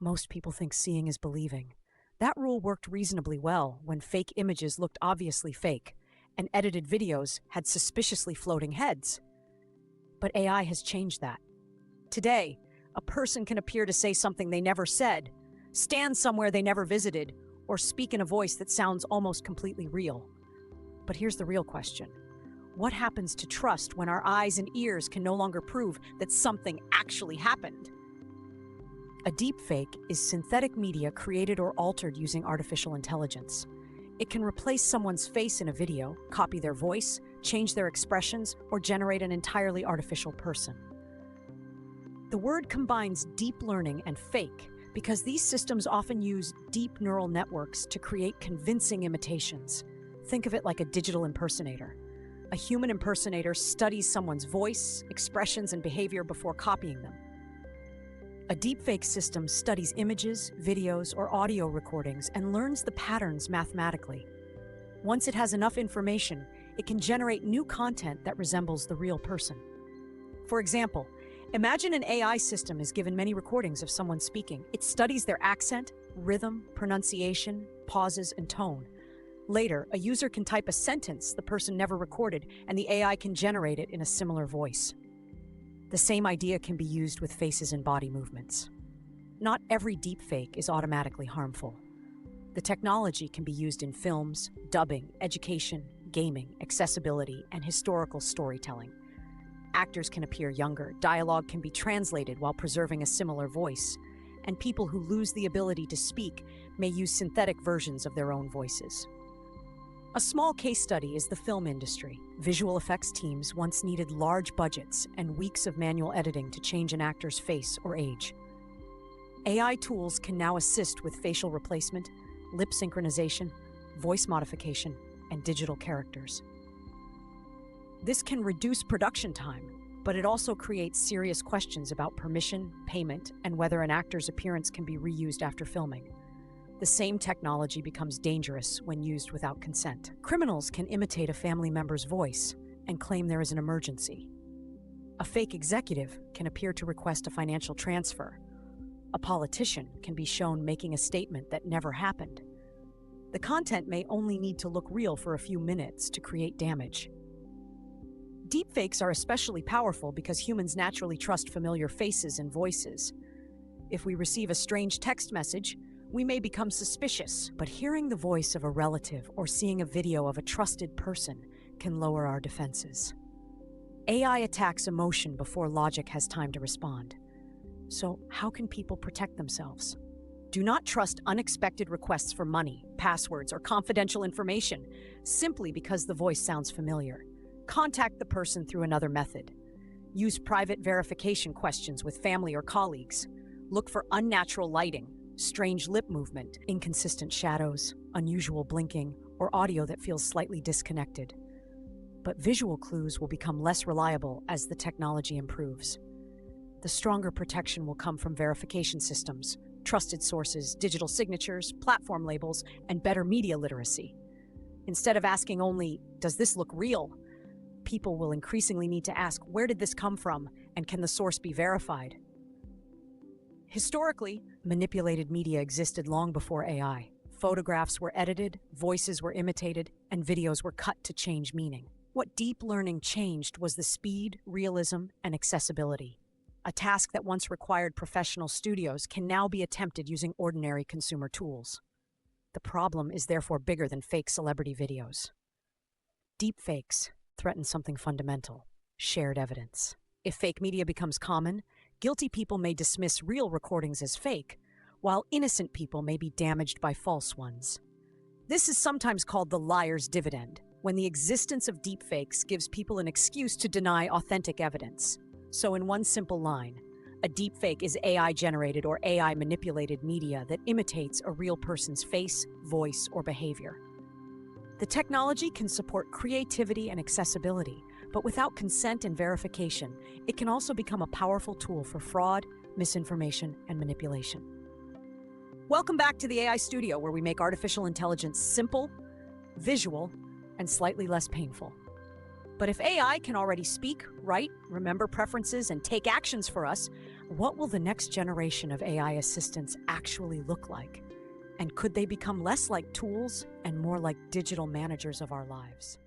Most people think seeing is believing. That rule worked reasonably well when fake images looked obviously fake, and edited videos had suspiciously floating heads. But AI has changed that. Today, a person can appear to say something they never said, stand somewhere they never visited, or speak in a voice that sounds almost completely real. But here's the real question. What happens to trust when our eyes and ears can no longer prove that something actually happened? A deepfake is synthetic media created or altered using artificial intelligence. It can replace someone's face in a video, copy their voice, change their expressions, or generate an entirely artificial person. The word combines deep learning and fake because these systems often use deep neural networks to create convincing imitations. Think of it like a digital impersonator. A human impersonator studies someone's voice, expressions, and behavior before copying them. A deepfake system studies images, videos, or audio recordings and learns the patterns mathematically. Once it has enough information, it can generate new content that resembles the real person. For example, imagine an AI system is given many recordings of someone speaking. It studies their accent, rhythm, pronunciation, pauses, and tone. Later, a user can type a sentence the person never recorded, and the AI can generate it in a similar voice. The same idea can be used with faces and body movements. Not every deepfake is automatically harmful. The technology can be used in films, dubbing, education, gaming, accessibility, and historical storytelling. Actors can appear younger, dialogue can be translated while preserving a similar voice, and people who lose the ability to speak may use synthetic versions of their own voices. A small case study is the film industry. Visual effects teams once needed large budgets and weeks of manual editing to change an actor's face or age. AI tools can now assist with facial replacement, lip synchronization, voice modification, and digital characters. This can reduce production time, but it also creates serious questions about permission, payment, and whether an actor's appearance can be reused after filming. The same technology becomes dangerous when used without consent. Criminals can imitate a family member's voice and claim there is an emergency. A fake executive can appear to request a financial transfer. A politician can be shown making a statement that never happened. The content may only need to look real for a few minutes to create damage. Deepfakes are especially powerful because humans naturally trust familiar faces and voices. If we receive a strange text message, we may become suspicious, but hearing the voice of a relative or seeing a video of a trusted person can lower our defenses. AI attacks emotion before logic has time to respond. So, how can people protect themselves? Do not trust unexpected requests for money, passwords, or confidential information simply because the voice sounds familiar. Contact the person through another method. Use private verification questions with family or colleagues. Look for unnatural lighting, strange lip movement, inconsistent shadows, unusual blinking, or audio that feels slightly disconnected. But visual clues will become less reliable as the technology improves. The stronger protection will come from verification systems, trusted sources, digital signatures, platform labels, and better media literacy. Instead of asking only, "Does this look real?" people will increasingly need to ask, "Where did this come from, and can the source be verified?" Historically, manipulated media existed long before AI. Photographs were edited, voices were imitated, and videos were cut to change meaning. What deep learning changed was the speed, realism, and accessibility. A task that once required professional studios can now be attempted using ordinary consumer tools. The problem is therefore bigger than fake celebrity videos. Deepfakes threaten something fundamental: shared evidence. If fake media becomes common, guilty people may dismiss real recordings as fake, while innocent people may be damaged by false ones. This is sometimes called the liar's dividend, when the existence of deepfakes gives people an excuse to deny authentic evidence. So in one simple line, a deepfake is AI-generated or AI-manipulated media that imitates a real person's face, voice, or behavior. The technology can support creativity and accessibility, but without consent and verification, it can also become a powerful tool for fraud, misinformation, and manipulation. Welcome back to the AI Studio, where we make artificial intelligence simple, visual, and slightly less painful. But if AI can already speak, write, remember preferences, and take actions for us, What will the next generation of AI assistants actually look like? And could they become less like tools and more like digital managers of our lives?